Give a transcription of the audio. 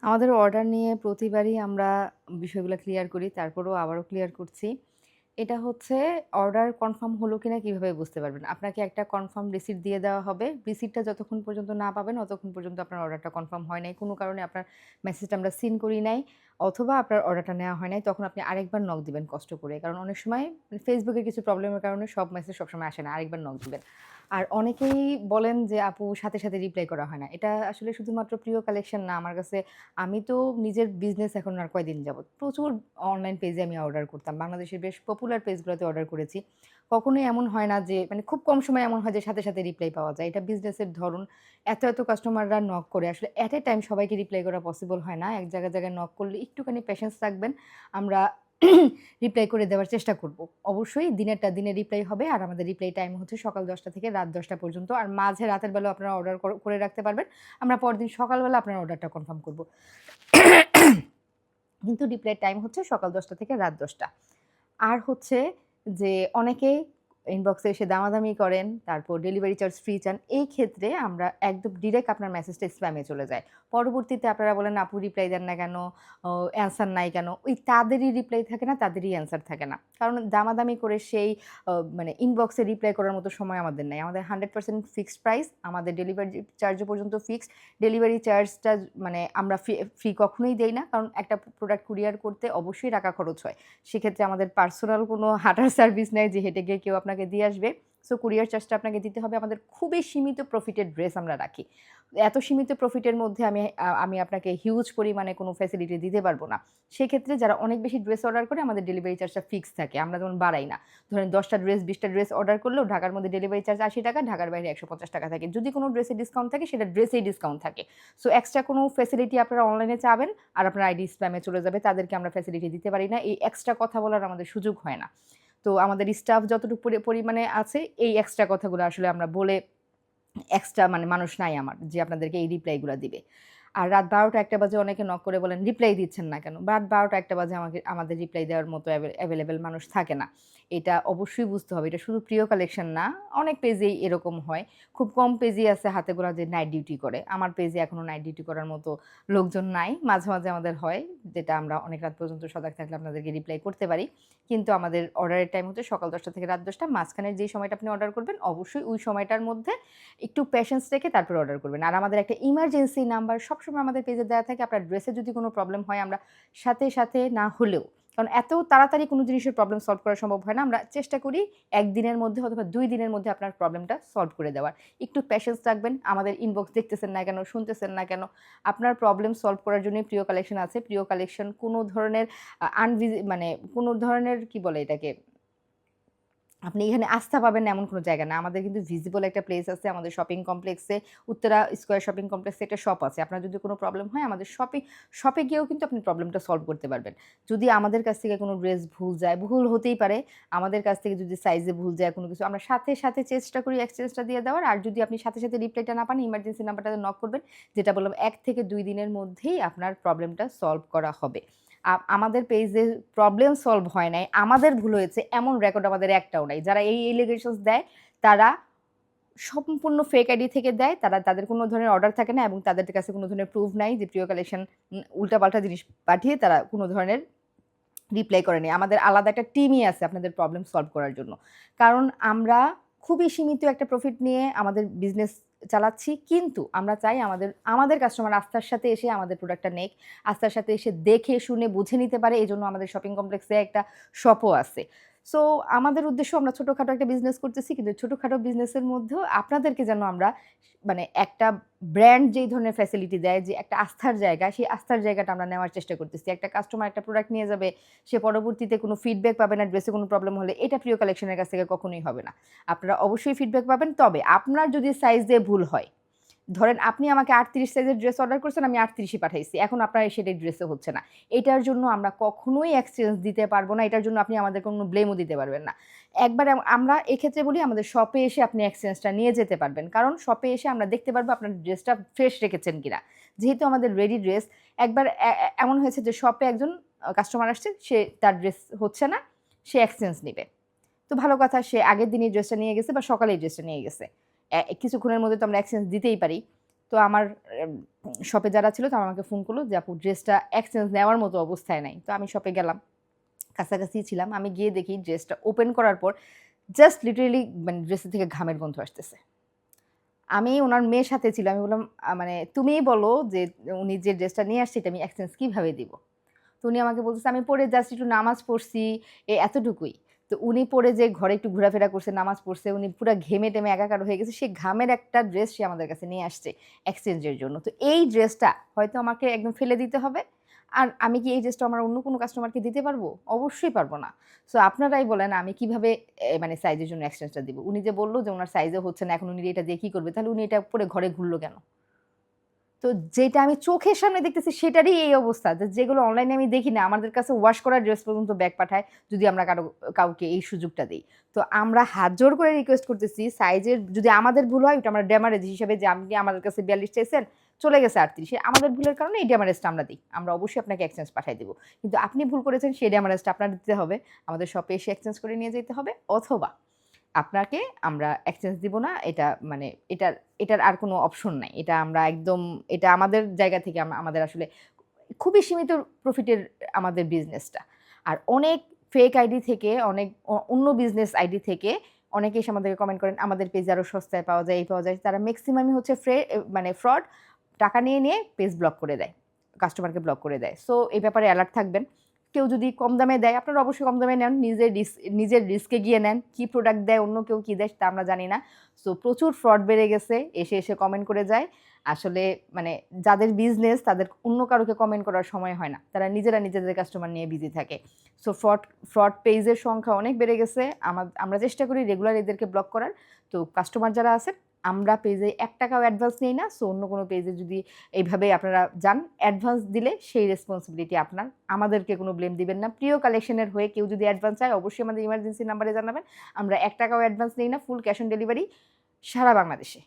আমাদের অর্ডার নিয়ে প্রতিবারই আমরা বিষয়গুলো ক্লিয়ার করি। তারপরেও আবারও ক্লিয়ার করছি। এটা হচ্ছে অর্ডার কনফার্ম হলো কিনা কিভাবে বুঝতে পারবেন? আপনাকে একটা কনফার্ম রিসিট দিয়ে দেওয়া হবে। রিসিটটা যতক্ষণ পর্যন্ত না পাবেন, অতক্ষণ পর্যন্ত আপনার অর্ডারটা কনফার্ম হয় নাই। কোনো কারণে আপনার মেসেজটা আমরা সিন করি নাই অথবা আপনার অর্ডারটা নেওয়া হয় নাই। তখন আপনি আরেকবার নক দিবেন কষ্ট করে। কারণ অনেক সময় Facebook এর কিছু প্রবলেমের কারণে সব মেসেজ সবসময় আসে না। আরেকবার নক দিবেন। আর অনেকেই বলেন যে, "আপু সাথে সাথে রিপ্লাই করা হয় না।" এটা আসলে শুধুমাত্র প্রিয় কালেকশন না। আমার কাছে আমি তো নিজের বিজনেস এখন আর কয়দিন যাবত। প্রচুর অনলাইন পেজে আমি অর্ডার করতাম। বাংলাদেশের বেশ পপুলার পেজগুলোতে অর্ডার করেছি। কখনোই এমন হয় না যে মানে খুব কম সময়ে এমন হয় যে সাথে সাথে রিপ্লাই পাওয়া যায়। এটা বিজনেসের ধরন। এত কাস্টমাররা নক করে আসলে এট এ টাইম সবাইকে রিপ্লাই করা পসিবল হয় না। এক জায়গায় নক করলে একটুখানি পেশেন্স রাখবেন। আমরা রিপ্লাই করে দেওয়ার চেষ্টা করব। অবশ্যই দিনেরটা দিনে রিপ্লাই হবে। আর আমাদের রিপ্লাই টাইম হচ্ছে সকাল ১০টা থেকে রাত ১০টা পর্যন্ত। আর মাঝে রাতের বেলাও আপনারা অর্ডার করে রাখতে পারবেন। আমরা পরদিন সকালবেলা আপনার অর্ডারটা কনফার্ম করব। কিন্তু রিপ্লাই টাইম হচ্ছে সকাল ১০টা থেকে রাত ১০টা। আর হচ্ছে যে অনেকে ইনবক্সে এসে দামাদামি করেন, তারপর ডেলিভারি চার্জ ফ্রি চান। এই ক্ষেত্রে আমরা একদম ডিরেক্ট আপনার মেসেজটা স্প্যামে চলে যায়। পরবর্তীতে আপনারা বলেন, "আপু রিপ্লাই দেন না কেন? অ্যান্সার নাই কেন?" ওই তাদেরই রিপ্লাই থাকে না, তাদেরই অ্যান্সার থাকে না। কারণ দামাদামি করে সেই মানে ইনবক্সে রিপ্লাই করার মতো সময় আমাদের নাই। আমাদের 100% ফিক্সড প্রাইস, আমাদের ডেলিভারি চার্জও পর্যন্ত ফিক্সড। ডেলিভারি চার্জটা মানে আমরা ফ্রি কখনোই দেই না। কারণ একটা প্রোডাক্ট কুরিয়ার করতে অবশ্যই টাকা খরচ হয়। সেক্ষেত্রে আমাদের পার্সোনাল কোনো হাঁটার সার্ভিস নাই যে হেঁটে গিয়ে কেউ আপনাকে দিয়ে আসবে। সো কুরিয়ার চার্জটা আপনাকে দিতে হবে। আমাদের খুবই সীমিত প্রফিটের ড্রেস আমরা রাখি। এত সীমিত প্রফিটের মধ্যে আমি আপনাকে হিউজ পরিমাণে কোনো ফ্যাসিলিটি দিতে পারব না। সেক্ষেত্রে যারা অনেক বেশি ড্রেস অর্ডার করে আমাদের ডেলিভারি চার্জটা ফিক্সড থাকে। আমরা যেমন বাড়াই না। ধরেন ১০ টা ড্রেস ২০ টা ড্রেস অর্ডার করলেও ঢাকার মধ্যে ডেলিভারি চার্জ ৳৮০, ঢাকার বাইরে ৳১৫০ থাকে। যদি কোনো ড্রেসে ডিসকাউন্ট থাকে সেটা ড্রেসেই ডিসকাউন্ট থাকে। সো এক্সট্রা কোনো ফ্যাসিলিটি আপনারা অনলাইনে চাবেন আর আপনার আইডি স্প্যামে চলে যাবে। তাদেরকে আমরা ফ্যাসিলিটি দিতে পারি না। এই এক্সট্রা কথা বলার আমাদের সুযোগ হয় না। তো আমাদের স্টাফ যতটুকু পরিমাণে আছে এই এক্সট্রা কথাগুলো আসলে আমরা বলে এক্সট্রা মানে মানুষ নাই আমার যে আপনাদেরকে এই রিপ্লাই গুলা দিবে। আর রাত ১২টা-১টা বাজে অনেকে নক করে বলেন, "রিপ্লাই দিচ্ছেন না কেন?" রাত ১২টা-১টা বাজে আমাদের রিপ্লাই দেওয়ার মতো এভেইলেবল মানুষ থাকে না। এটা অবশ্যই বুঝতে হবে। এটা শুধু প্রিয় কালেকশন না, অনেক পেজেই এরকম হয়। খুব কম পেজই আছে হাতে গোনা যে নাইট ডিউটি করে। আমার পেজে এখনো নাইট ডিউটি করার মতো লোকজন নাই। মাঝে মাঝে আমাদের হয়, যেটা আমরা অনেক রাত পর্যন্ত সজাগ থাকলে আপনাদেরকে রিপ্লাই করতে পারি। কিন্তু আমাদের অর্ডারের টাইম হচ্ছে সকাল ১০টা থেকে রাত ১০টা। মাঝখানের যেই সময়টা আপনি অর্ডার করবেন, অবশ্যই ওই সময়টার মধ্যে একটু পেশেন্স রেখে তারপরে অর্ডার করবেন। আর আমাদের একটা ইমার্জেন্সি নাম্বার সবসময় আমাদের পেজে দেয়া থাকে। আপনার ড্রেসে যদি কোনো প্রবলেম হয় আমরা সাথে সাথে না হলেও, কারণ এত তাড়াতাড়ি কোনো জিনিসের প্রবলেম সলভ করা সম্ভব হয় না। আমরা চেষ্টা করি ১ দিনের মধ্যে অথবা ২ দিনের মধ্যে আপনার প্রবলেমটা সলভ করে দেওয়ার। একটু পেশেন্স রাখবেন। আমাদের ইনবক্স দেখতেছেন না কেন, শুনতেছেন না কেন? আপনার প্রবলেম সলভ করার জন্যই প্রিয় কালেকশন আছে। প্রিয় কালেকশন কোনো ধরনের মানে কোনো ধরনের কি বলে এটাকে? আপনি এখানে আস্থা পাবেন না এমন কোনো জায়গা না। আমাদের কিন্তু ভিজিবল একটা প্লেস আছে আমাদের শপিং কমপ্লেক্সে। উত্তরা স্কয়ার শপিং কমপ্লেক্সে একটা শপ আছে। আপনার যদি কোনো প্রবলেম হয় আমাদের শপে গিয়েও কিন্তু আপনি প্রবলেমটা সলভ করতে পারবেন। যদি আমাদের কাছ থেকে কোনো ড্রেস ভুল যায়, ভুল হতেই পারে। আমাদের কাছ থেকে যদি সাইজে ভুল যায় কোনো কিছু, আমরা সাথে সাথে চেষ্টা করি এক্সচেঞ্জটা দিয়ে দেওয়ার। আর যদি আপনি সাথে সাথে রিপ্লাইটা না পান, ইমার্জেন্সি নাম্বারটাতে নক করবেন। যেটা বললাম ১ থেকে ২ দিনের মধ্যেই আপনার প্রবলেমটা সলভ করা হবে। আমাদের পেজে প্রবলেম সলভ হয় নাই, আমাদের ভুল হয়েছে এমন রেকর্ড আমাদের একটাও নাই। যারা এই এলিগেশনস দেয় তারা সম্পূর্ণ ফেক আইডি থেকে দেয়। তাদের কোনো ধরনের অর্ডার থাকে না এবং তাদের কাছে কোনো ধরনের প্রুফ নাই যে প্রিয় কালেকশন উল্টাপাল্টা জিনিস পাঠিয়ে তারা কোনো ধরনের রিপ্লাই করেনি। আমাদের আলাদা একটা টিমই আছে আপনাদের প্রবলেম সলভ করার জন্য। কারণ আমরা খুবই সীমিত একটা প্রফিট নিয়ে আমাদের বিজনেস চালাচ্ছি। কিন্তু আমরা চাই আমাদের কাস্টমার আস্থার সাথে এসে আমাদের প্রোডাক্টটা নেক। আস্থার সাথে এসে দেখে শুনে বুঝে নিতে পারে। এজন্য আমাদের শপিং কমপ্লেক্সে একটা শপও আছে। সো আমাদের উদ্দেশ্য আমরা ছোটখাটো একটা বিজনেস করতেছি। কিন্তু ছোটখাটো বিজনেসের মধ্যেও আপনাদেরকে যেন আমরা মানে একটা ব্র্যান্ড যেই ধরনের ফ্যাসিলিটি দেয় যে একটা আস্থার জায়গা, সেই আস্থার জায়গাটা আমরা নেওয়ার চেষ্টা করতেছি। একটা কাস্টমার একটা প্রোডাক্ট নিয়ে যাবে, সে পরবর্তীতে কোনো ফিডব্যাক পাবে না, ড্রেসে কোনো প্রবলেম হলে, এটা প্রিয় কালেকশনের কাছ থেকে কখনোই হবে না। আপনারা অবশ্যই ফিডব্যাক পাবেন। তবে আপনার যদি সাইজে ভুল হয়, ধরেন আপনি আমাকে ৩৮ সাইজের ড্রেস অর্ডার করছেন, আমি ৩৮ই পাঠাইছি। এখন আপনার সেটাই ড্রেসে হচ্ছে না। এটার জন্য আমরা কখনোই এক্সচেঞ্জ দিতে পারব না। এটার জন্য আপনি আমাদের কোনো ব্লেমও দিতে পারবেন না। একবার আমরা এক্ষেত্রে বলি আমাদের শপে এসে আপনি এক্সচেঞ্জটা নিয়ে যেতে পারবেন। কারণ শপে এসে আমরা দেখতে পারবো আপনার ড্রেসটা ফ্রেশ রেখেছেন কিনা। যেহেতু আমাদের রেডি ড্রেস, একবার এমন হয়েছে যে শপে একজন কাস্টমার আসছে, তার ড্রেস হচ্ছে না, সে এক্সচেঞ্জ নিবে। তো ভালো কথা, সে আগের দিনই ড্রেসটা নিয়ে গেছে বা সকালেই ড্রেসটা নিয়ে গেছে। কিছুক্ষণের মধ্যে তো আমরা এক্সচেঞ্জ দিতেই পারি। তো আমার শপে যারা ছিল তারা আমাকে ফোন করলো যে আপু ড্রেসটা এক্সচেঞ্জ নেওয়ার মতো অবস্থায় নাই। তো আমি শপে গেলাম, কাছাকাছি ছিলাম। আমি গিয়ে দেখি ড্রেসটা ওপেন করার পর জাস্ট লিটারেলি মানে ড্রেসের থেকে ঘামের গন্ধ আসতেছে। আমি উনার মেয়ের সাথে ছিলাম। আমি বললাম, মানে তুমিই বলো যে উনি যে ড্রেসটা নিয়ে আসছে এটা আমি এক্সচেঞ্জ কিভাবে দিব?" তো উনি আমাকে বলতেছে, "আমি পড়ে জাস্ট একটু নামাজ পড়ছি, এতটুকুই।" তো উনি পড়ে যে ঘরে একটু ঘোরাফেরা করছে, নামাজ পড়ছে, উনি পুরা ঘেমে-টেমে একাকার হয়ে গেছে। সেই ঘামের একটা ড্রেস সে আমাদের কাছে নিয়ে আসছে এক্সচেঞ্জের জন্য। তো এই ড্রেসটা হয়তো আমাকে একদম ফেলে দিতে হবে। আর আমি কি এই ড্রেসটা আমার অন্য কোনো কাস্টমারকে দিতে পারবো? অবশ্যই পারব না। সো আপনারাই বলেন আমি কিভাবে মানে সাইজের জন্য এক্সচেঞ্জটা দিব? উনি যে বলল যে উনার সাইজে হচ্ছে না, এখন উনি এটা দিয়ে কি করবে? তাহলে উনি এটা পরে ঘরে ঘুরলো কেন? তো যেটা আমি চোখের সামনে দেখতেছি সেটারই এই অবস্থা। যেগুলো অনলাইনে আমি দেখি না, আমাদের কাছে ওয়াশ করা ড্রেস পর্যন্ত ব্যাক পাঠায় যদি আমরা কাউকে এই সুযোগটা দেই। তো আমরা হাত জোড় করে রিকোয়েস্ট করতেছি সাইজের যদি আমাদের ভুল হয় ওটা আমরা ড্যামারেজ হিসেবে যে আপনি আমাদের কাছে ৪২ চাইছেন, চলে গেছে ৩৮ আমাদের ভুলের কারণে এই ড্যামারেজটা আমরা দিই। আমরা অবশ্যই আপনাকে এক্সচেঞ্জ পাঠায় দিব। কিন্তু আপনি ভুল করেছেন সেই ড্যামারেজটা আপনার দিতে হবে। আমাদের শপে এসে এক্সচেঞ্জ করে নিয়ে যেতে হবে অথবা আপনাকে আমরা এক্সচেঞ্জ দিব না। এটা মানে এটার আর কোনো অপশন নাই। এটা আমরা একদম এটা আমাদের জায়গা থেকে আমাদের আসলে খুবই সীমিত প্রফিটের আমাদের বিজনেসটা। আর অনেক ফেক আইডি থেকে অনেক অন্য বিজনেস আইডি থেকে অনেকে এসে আমাদেরকে কমেন্ট করেন, "আমাদের পেজে আরো সস্তায় পাওয়া যায়, এই পাওয়া যায়।" তারা মেক্সিমামই হচ্ছে মানে ফ্রড। টাকা নিয়ে পেজ ব্লক করে দেয়। কাস্টমারকে ব্লক করে দেয়। সো এই ব্যাপারে এলার্ট থাকবেন। কেউ যদি কম দামে দেয়, আপনারা অবশ্যই কম দামে নেন। নিজের রিস্কে গিয়ে নেন। কি প্রোডাক্ট দেয়, অন্য কেউ কি দেয় তা আমরা জানি না। সো প্রচুর ফ্রড বেড়ে গেছে। এসে কমেন্ট করে যায়। আসলে মানে যাদের বিজনেস তাদের অন্য কারোকে কমেন্ট করার সময় হয় না। তারা নিজেরা নিজেদের কাস্টমার নিয়ে বিজি থাকে। সো ফ্রড পেজের সংখ্যা অনেক বেড়ে গেছে। আমরা চেষ্টা করি রেগুলার এদেরকে ব্লক করার। তো কাস্টমার যারা আছেন, আমরা পেজে ৳১ অ্যাডভান্স নেই না। সো অন্য কোনো পেজে যদি এইভাবে আপনারা যান, অ্যাডভান্স দিলে সেই রেসপনসিবিলিটি আপনার। আমাদেরকে কোনো ব্লেম দিবেন না। প্রিয় কালেকশনের হয়ে কেউ যদি অ্যাডভান্স চায় অবশ্যই আমাদের ইমার্জেন্সি নাম্বারে জানাবেন। আমরা ৳১ অ্যাডভান্স নেই না। ফুল ক্যাশ অন ডেলিভারি সারা বাংলাদেশে।